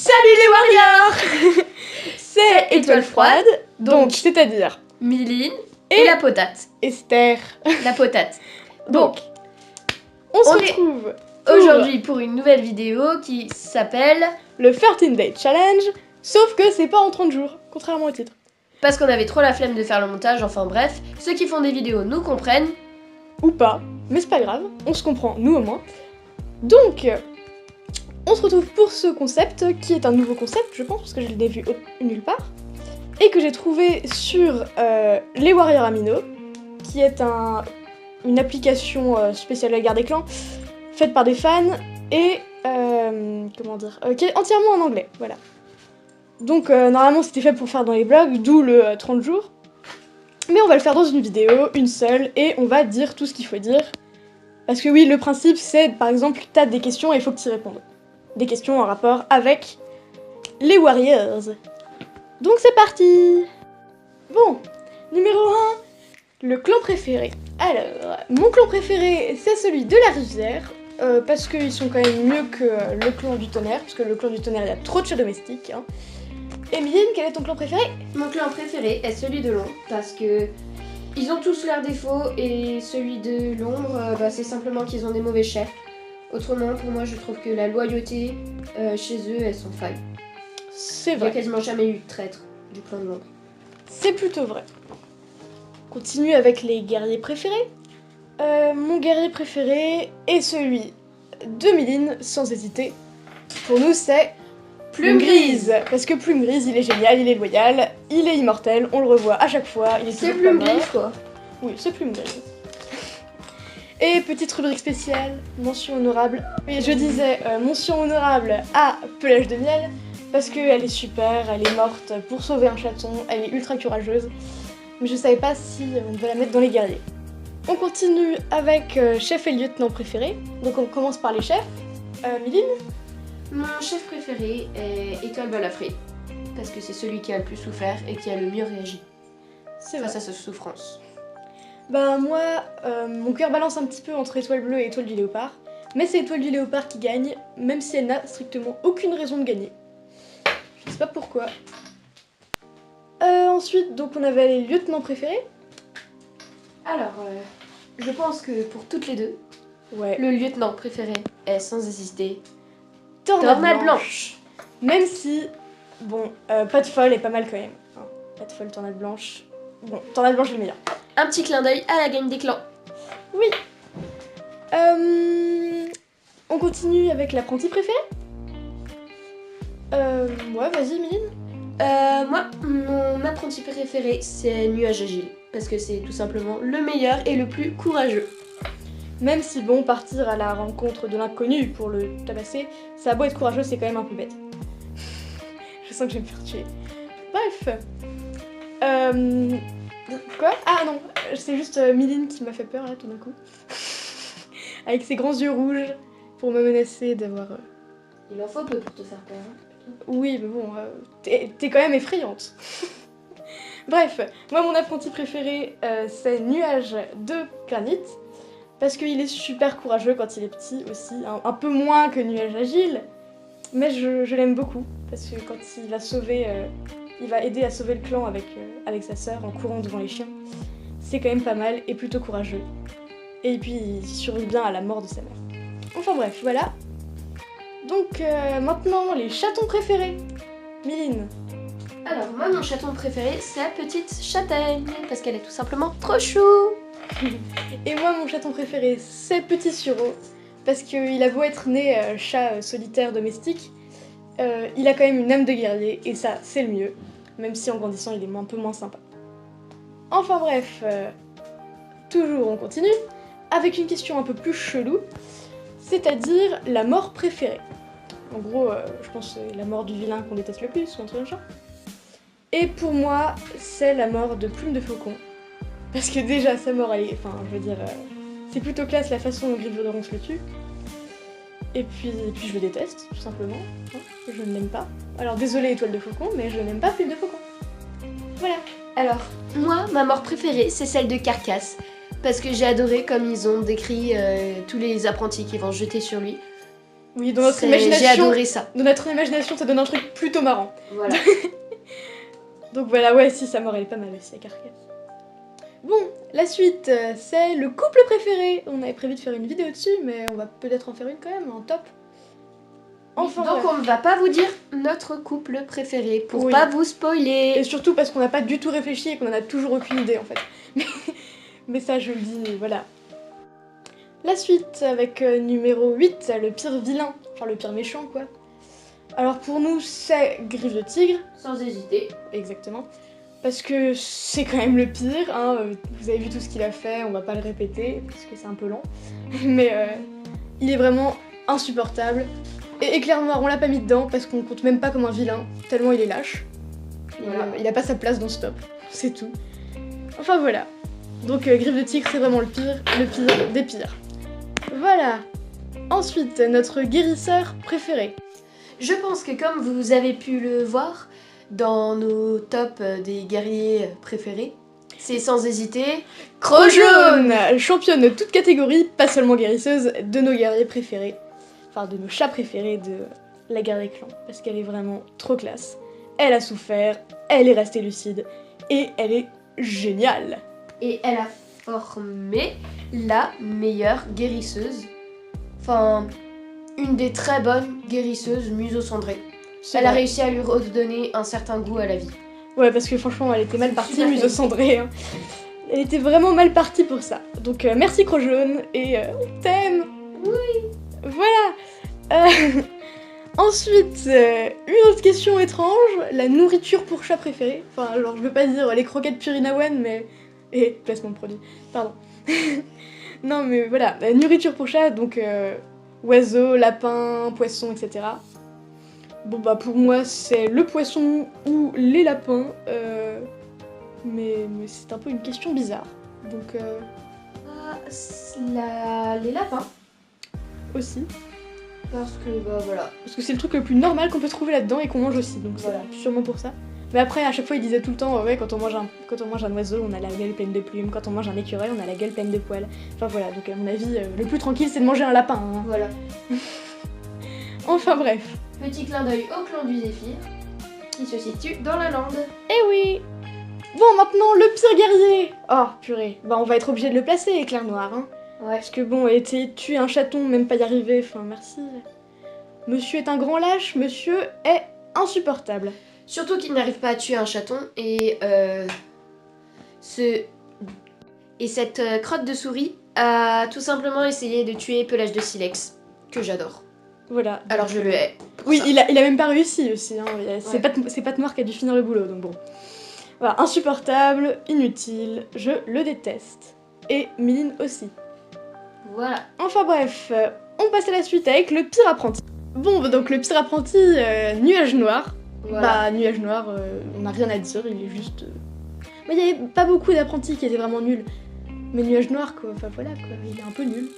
Salut les warriors. C'est Étoile Froide, donc c'est-à-dire Miline et la potate. Esther. La potate. Donc, on se retrouve aujourd'hui pour une nouvelle vidéo qui s'appelle le 13 Day Challenge, sauf que c'est pas en 30 jours, contrairement au titre. Parce qu'on avait trop la flemme de faire le montage, enfin bref, ceux qui font des vidéos nous comprennent. Ou pas, mais c'est pas grave, on se comprend, nous au moins. Donc, on se retrouve pour ce concept, qui est un nouveau concept, je pense, parce que je l'ai vu nulle part, et que j'ai trouvé sur les Warriors Amino, qui est une application spéciale à la guerre des clans, faite par des fans, et qui est entièrement en anglais, voilà. Donc normalement c'était fait pour faire dans les blogs, d'où le 30 jours. Mais on va le faire dans une vidéo, une seule, et on va dire tout ce qu'il faut dire. Parce que oui, le principe c'est, par exemple, t'as des questions et il faut que tu y répondes. Des questions en rapport avec les Warriors. Donc c'est parti. Bon, numéro 1, le clan préféré. Alors, mon clan préféré c'est celui de la rivière, parce qu'ils sont quand même mieux que le clan du tonnerre, parce que le clan du tonnerre il y a trop de chats domestiques. Hein. Emiline, quel est ton clan préféré? Mon clan préféré est celui de l'ombre, parce que ils ont tous leurs défauts, et celui de l'ombre, c'est simplement qu'ils ont des mauvais chefs. Autrement, pour moi, je trouve que la loyauté chez eux, elles sont failles. C'est Il n'y vrai. a quasiment jamais eu de traître du clan de l'ombre. C'est plutôt vrai. On continue avec les guerriers préférés. Mon guerrier préféré est celui de Miline, sans hésiter. Pour nous, c'est Plume Grise. Parce que Plume Grise, il est génial, il est loyal, il est immortel, on le revoit à chaque fois. C'est Plume Grise, quoi. Oui, c'est Plume Grise. Et petite rubrique spéciale, mention honorable. Oui, je disais mention honorable à Pelage de Miel, parce qu'elle est super, elle est morte pour sauver un chaton, elle est ultra courageuse. Mais je savais pas si on devait la mettre dans les guerriers. On continue avec chef et lieutenant préféré. Donc on commence par les chefs. Miline? Mon chef préféré est Étoile Balafré, parce que c'est celui qui a le plus souffert et qui a le mieux réagi face à sa souffrance. Bah moi, mon cœur balance un petit peu entre Étoile Bleue et Étoile du Léopard, mais c'est Étoile du Léopard qui gagne, même si elle n'a strictement aucune raison de gagner. Je sais pas pourquoi. Ensuite, donc on avait les lieutenants préférés. Alors, je pense que pour toutes les deux, Ouais. le lieutenant préféré est sans hésiter Tornade Blanche. Même si, bon, pas de folle est pas mal quand même. Hein. Pas de folle, Tornade Blanche. Bon, Tornade Blanche est le meilleur. Un petit clin d'œil à la gagne des clans. Oui. On continue avec l'apprenti préféré. Ouais, vas-y, Miline. Moi, mon apprenti préféré, c'est Nuage Agile, parce que c'est tout simplement le meilleur et le plus courageux. Même si, bon, partir à la rencontre de l'inconnu pour le tabasser, ça a beau être courageux, c'est quand même un peu bête. Je sens que je vais me faire tuer. Bref. Quoi? Ah non, c'est juste Miline qui m'a fait peur là tout d'un coup. Avec ses grands yeux rouges pour me menacer d'avoir... Il en faut peu pour te faire peur. Hein. Oui, mais bon, t'es quand même effrayante. Bref, moi mon apprenti préféré c'est Nuage de Granit, parce qu'il est super courageux quand il est petit aussi, un peu moins que Nuage Agile, mais je l'aime beaucoup, parce que quand il va sauver, il va aider à sauver le clan avec sa sœur en courant devant les chiens, c'est quand même pas mal et plutôt courageux. Et puis il survit bien à la mort de sa mère. Enfin bref, voilà. Donc maintenant, les chatons préférés. Miline. Alors moi, mon chaton préféré, c'est Petite Châtaigne, parce qu'elle est tout simplement trop chou. Et moi, mon chaton préféré, c'est Petit Sureau, parce qu'il a beau être né chat solitaire domestique, il a quand même une âme de guerrier, et ça, c'est le mieux, même si en grandissant, il est un peu moins sympa. Enfin bref, toujours on continue, avec une question un peu plus chelou, c'est-à-dire la mort préférée. En gros, je pense que c'est la mort du vilain qu'on déteste le plus, ou un truc comme ça. Et pour moi, c'est la mort de Plume de Faucon. Parce que déjà, sa mort, elle est... Enfin, je veux dire, c'est plutôt classe la façon dont Griveaudoron se le tue. Et puis je le déteste, tout simplement. Hein, je ne l'aime pas. Alors, désolé Étoile de Faucon, mais je n'aime pas Plume de Faucon. Voilà. Alors, moi, ma mort préférée, c'est celle de Carcasse. Parce que j'ai adoré comme ils ont décrit tous les apprentis qui vont se jeter sur lui. Oui, dans notre J'ai imagination, adoré ça. dans notre imagination, ça donne un truc plutôt marrant. Voilà. Donc voilà, ouais, si, Samor, elle est pas mal aussi, à Carcasse. Bon, la suite, c'est le couple préféré. On avait prévu de faire une vidéo dessus, mais on va peut-être en faire une quand même, en top. Enfin, Donc bref. on ne va pas vous dire notre couple préféré pour Oui. pas vous spoiler. Et surtout parce qu'on n'a pas du tout réfléchi et qu'on en a toujours aucune idée, en fait. Mais ça, je le dis, voilà. La suite, avec numéro 8, le pire vilain. Enfin, le pire méchant, quoi. Alors pour nous, c'est Griffe de Tigre. Sans hésiter. Exactement. Parce que c'est quand même le pire, hein. Vous avez vu tout ce qu'il a fait, on va pas le répéter, parce que c'est un peu long. Mais il est vraiment insupportable. Et Éclair Noir, on l'a pas mis dedans, parce qu'on compte même pas comme un vilain, tellement il est lâche. Voilà. Il a pas sa place dans ce top, c'est tout. Enfin voilà. Donc Griffe de Tigre, c'est vraiment le pire des pires. Voilà. Ensuite, notre guérisseur préféré. Je pense que comme vous avez pu le voir dans nos tops des guerriers préférés, c'est sans hésiter Crojaune, championne de toute catégorie, pas seulement guérisseuse, de nos guerriers préférés. Enfin, de nos chats préférés de la guerre des clans. Parce qu'elle est vraiment trop classe. Elle a souffert, elle est restée lucide, et elle est géniale. Et elle a formé la meilleure guérisseuse. Enfin, une des très bonnes guérisseuses museau-cendrée. Elle a réussi à lui redonner un certain goût à la vie. Ouais, parce que franchement, elle était mal C'est partie, super Museau Cendré. Hein. Elle était vraiment mal partie pour ça. Donc merci Crojaune, et on t'aime. Oui. Voilà. Ensuite, une autre question étrange, la nourriture pour chat préférée. Enfin, alors je veux pas dire les croquettes Purinawen, mais... Et placement de produit, pardon. Non mais voilà, la nourriture pour chat, donc oiseaux, lapins, poissons, etc. Bon bah pour moi c'est le poisson ou les lapins, mais c'est un peu une question bizarre. Donc Les lapins. aussi. Parce que bah voilà. Parce que c'est le truc le plus normal qu'on peut trouver là-dedans et qu'on mange aussi, donc Voilà. c'est sûrement pour ça. Mais après, à chaque fois, il disait tout le temps, ouais, quand on mange un oiseau, on a la gueule pleine de plumes, quand on mange un écureuil, on a la gueule pleine de poils. Enfin voilà, donc à mon avis, le plus tranquille, c'est de manger un lapin. Hein. Voilà. Enfin bref. Petit clin d'œil au clan du Zéphyr, qui se situe dans la lande. Eh oui. Bon, maintenant, le pire guerrier. Oh, purée. Bah, on va être obligé de le placer, Éclair Noir, hein. Ouais. Parce que bon, tuer un chaton, même pas y arriver, enfin merci. Monsieur est un grand lâche, monsieur est insupportable. Surtout qu'il n'arrive pas à tuer un chaton et cette crotte de souris a tout simplement essayé de tuer Pelage de Silex, que j'adore. Voilà. Alors je le hais. Oui, il a même pas réussi aussi, hein. C'est Ouais. Patte Noire qui a dû finir le boulot, donc bon. Voilà, insupportable, inutile, je le déteste. Et Miline aussi. Voilà. Enfin bref, on passe à la suite avec le pire apprenti. Bon, bah, donc le pire apprenti, Nuage Noir. Voilà. Bah, Nuage Noir, on n'a rien à dire, il est juste... Mais il y avait pas beaucoup d'apprentis qui étaient vraiment nuls. Mais Nuage Noir, quoi, enfin voilà, quoi, il est un peu nul.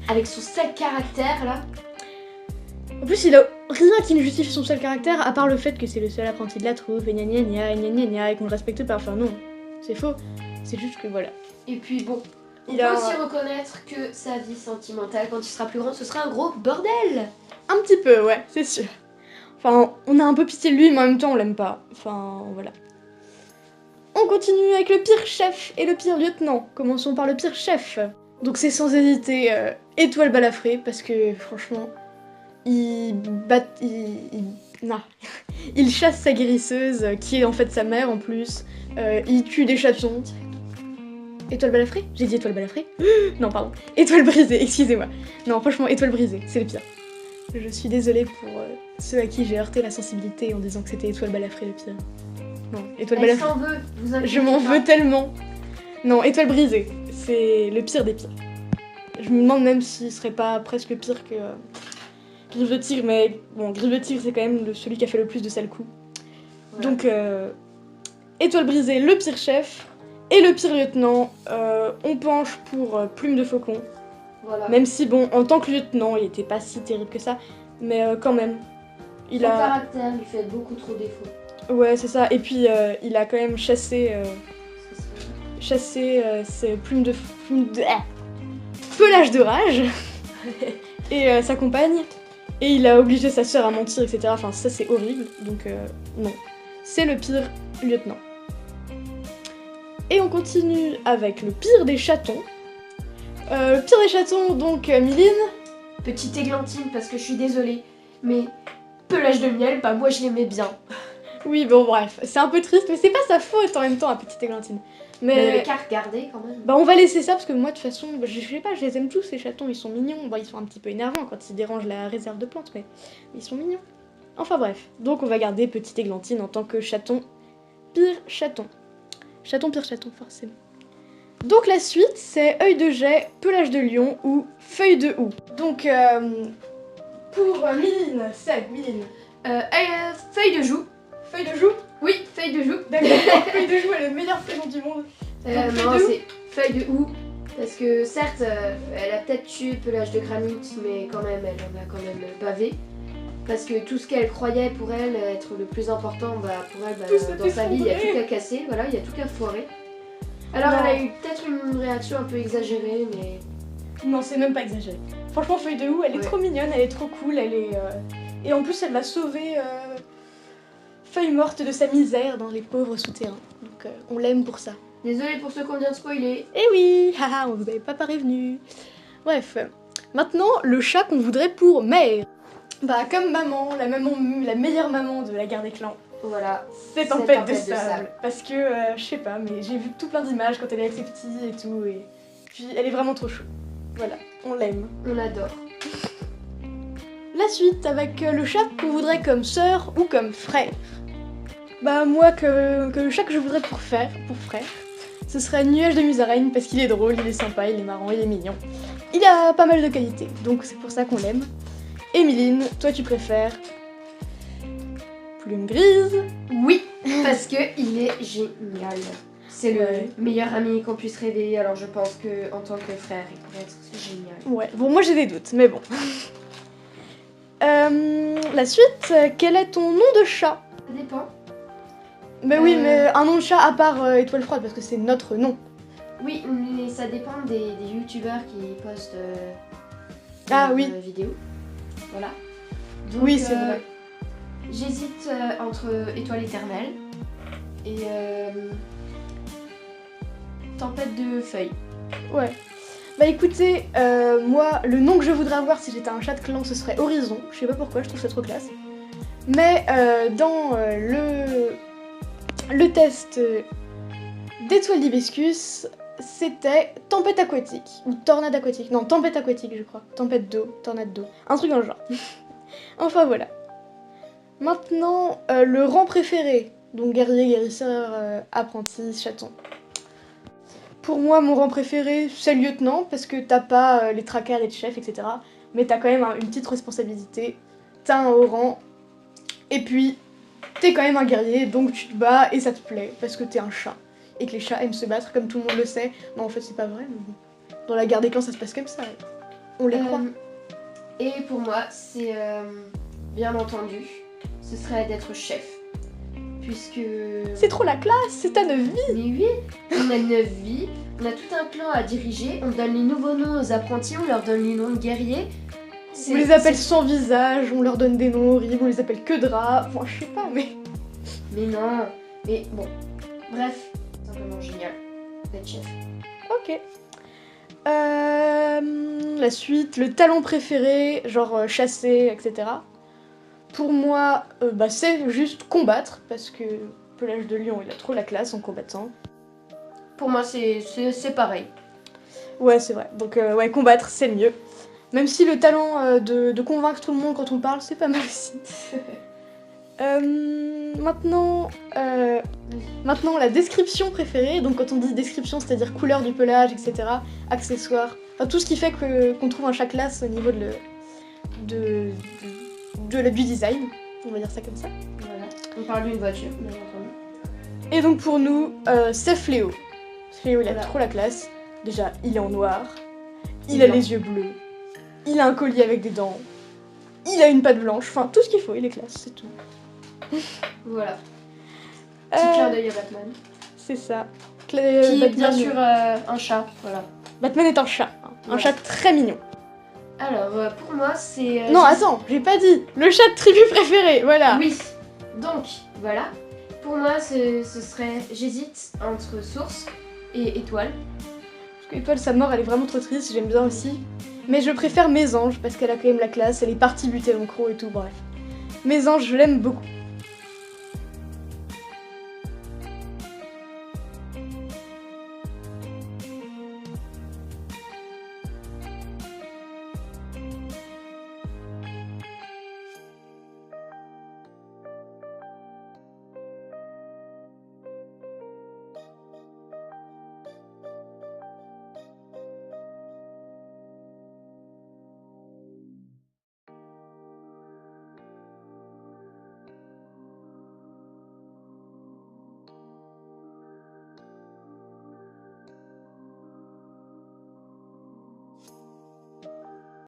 Avec son seul caractère là. En plus, il a rien qui ne justifie son seul caractère, à part le fait que c'est le seul apprenti de la troupe, et gna gna gna, et gna gna gna, et qu'on le respecte pas. Enfin non, c'est faux. C'est juste que voilà. Et puis bon, on Il peut a aussi reconnaître que sa vie sentimentale, quand il sera plus grand, ce sera un gros bordel. un petit peu, ouais, c'est sûr. Enfin, on a un peu pitié de lui, mais en même temps, on l'aime pas. Enfin, voilà. On continue avec le pire chef et le pire lieutenant. Commençons par le pire chef. Donc c'est sans hésiter Étoile Balafré, parce que franchement, il chasse sa guérisseuse, qui est en fait sa mère en plus. Il tue des chatons. Étoile Balafré? J'ai dit Étoile Balafré? Non, pardon. Étoile Brisée, excusez-moi. Non, franchement, Étoile Brisée, c'est le pire. Je suis désolée pour ceux à qui j'ai heurté la sensibilité en disant que c'était Étoile Balafré le pire. Non, Étoile Elle Balafré. s'en veut, vous inquiétez Je m'en pas. veux tellement. Non, Étoile Brisée, c'est le pire des pires. Je me demande même s'il serait pas presque pire que Griffe de Tigre, mais bon, Griffe de Tigre c'est quand même celui qui a fait le plus de sales coups. Voilà. Donc, Étoile Brisée, le pire chef, et le pire lieutenant, on penche pour Plume de Faucon. Voilà. Même si, bon, en tant que lieutenant, il était pas si terrible que ça, mais quand même. Son caractère lui fait beaucoup trop défaut. Ouais, c'est ça, et puis il a quand même chassé ses Pelage de Rage et sa compagne. Et il a obligé sa sœur à mentir, etc. Enfin, ça c'est horrible, donc non. C'est le pire lieutenant. Et on continue avec le pire des chatons. Le pire des chatons, donc Miline. Petite églantine, parce que je suis désolée, mais pelage de miel, bah moi je l'aimais bien. Oui, bon bref, c'est un peu triste, mais c'est pas sa faute en même temps, la petite églantine. Mais elle Mais avait qu'à regarder quand même. bah on va laisser ça parce que moi de toute façon, je sais pas, je les aime tous ces chatons, ils sont mignons. Bon, ils sont un petit peu énervants quand ils dérangent la réserve de plantes, mais ils sont mignons. Enfin bref, donc on va garder petite églantine en tant que chaton, pire chaton. Chaton, pire chaton, forcément. Donc la suite, c'est œil de jet, pelage de lion ou feuille de houx. Donc pour Miline, c'est Miline. Feuille de joue. Feuille de joue. Oui, feuille de joue. D'accord, feuille de joue est le meilleur prénom du monde. Non, c'est feuille de houx. Parce que certes, elle a peut-être tué pelage de granit, mais quand même, elle en a quand même bavé. Parce que tout ce qu'elle croyait pour elle être le plus important, bah, pour elle, dans sa vie, il y a tout qu'à casser, voilà, il y a tout qu'à foirer. Alors Non. elle a eu peut-être une réaction un peu exagérée, mais... Non, c'est même pas exagéré. Franchement, feuille de houx, elle est trop mignonne, elle est trop cool, elle est... Et en plus, elle va sauver Feuille morte de sa misère dans les pauvres souterrains. Donc on l'aime pour ça. Désolée pour ceux qu'on vient de spoiler. Eh oui, haha, on vous avait pas prévenu. Bref, maintenant, le chat qu'on voudrait pour mère. Bah, comme maman, la meilleure maman de la guerre des clans. Voilà. C'est Tempête de sable. Parce que, je sais pas, mais j'ai vu tout plein d'images quand elle est avec ses petits et tout, et puis elle est vraiment trop chou. Voilà, on l'aime. On l'adore. La suite avec le chat qu'on voudrait comme sœur ou comme frère. Bah moi, que le chat que je voudrais pour frère, ce serait Nuage de Musaraigne parce qu'il est drôle, il est sympa, il est marrant, il est mignon. Il a pas mal de qualités, donc c'est pour ça qu'on l'aime. Émiline, toi tu préfères Plume Grise? Oui, parce que il est génial. C'est le meilleur ami qu'on puisse rêver, alors je pense que en tant que frère, il pourrait être génial. Ouais, bon moi j'ai des doutes, mais bon. La suite, quel est ton nom de chat? Ça dépend. Bah oui, mais un nom de chat à part Étoile Froide, parce que c'est notre nom. Oui, mais ça dépend des youtubeurs qui postent des vidéos. Voilà. Donc, oui, c'est vrai. J'hésite entre Étoile éternelle et Tempête de feuilles. Ouais. Bah écoutez, moi, le nom que je voudrais avoir si j'étais un chat de clan, ce serait Horizon. Je sais pas pourquoi, je trouve ça trop classe. Mais dans le test d'Étoile d'Hibiscus, c'était Tempête aquatique, ou Tornade aquatique. Non, Tempête aquatique, je crois. Tempête d'eau, tornade d'eau. Un truc dans le genre. Enfin voilà. Maintenant, le rang préféré. Donc guerrier, guérisseur, apprenti, chaton. Pour moi, mon rang préféré, c'est le lieutenant, parce que t'as pas les tracas, les chefs, etc. Mais t'as quand même une petite responsabilité. T'as un haut rang. Et puis, t'es quand même un guerrier, donc tu te bats et ça te plaît, parce que t'es un chat. Et que les chats aiment se battre, comme tout le monde le sait. Non, en fait, c'est pas vrai, mais bon. Dans la guerre des clans, ça se passe comme ça. On les croit. Et pour moi, c'est bien entendu, ce serait d'être chef. Puisque... C'est trop la classe, c'est ta 9 vies. Mais oui, on a 9 vies, on a tout un clan à diriger, on donne les nouveaux noms aux apprentis, on leur donne les noms de guerriers. On les appelle sans visage, on leur donne des noms horribles, on les appelle que draps, enfin je sais pas mais... Mais non, mais bon, bref, simplement génial, d'être chef. Ok. La suite, le talent préféré, genre chasser, etc. Pour moi, c'est juste combattre, parce que Pelage de Lion, il a trop la classe en combattant. Pour moi, c'est pareil. Ouais, c'est vrai. Donc, ouais, combattre, c'est le mieux. Même si le talent de convaincre tout le monde quand on parle, c'est pas mal aussi. Maintenant, la description préférée. Donc, quand on dit description, c'est-à-dire couleur du pelage, etc., accessoires, enfin, tout ce qui fait qu'on trouve un chat classe au niveau du design. On va dire ça comme ça. Voilà. On parle d'une voiture, bien entendu. Et donc, pour nous, c'est Fléau. Fléau, il a trop la classe. Déjà, il est en noir. Il a les yeux bleus. Il a un collier avec des dents. Il a une patte blanche. Enfin, tout ce qu'il faut, il est classe, c'est tout. Voilà. Petit clin d'œil à Batman. C'est ça. Qui est bien sûr un chat, voilà. Batman est un chat. Un chat très mignon. Alors, pour moi, c'est... Non, attends, j'ai pas dit. Le chat de tribu préféré, voilà. Oui, donc, voilà. Pour moi, ce serait... J'hésite entre source et étoile. Parce que Étoile, sa mort, elle est vraiment trop triste, j'aime bien aussi. Mais je préfère Mésange, parce qu'elle a quand même la classe, elle est partie buter mon croc et tout, bref. Mésange, je l'aime beaucoup.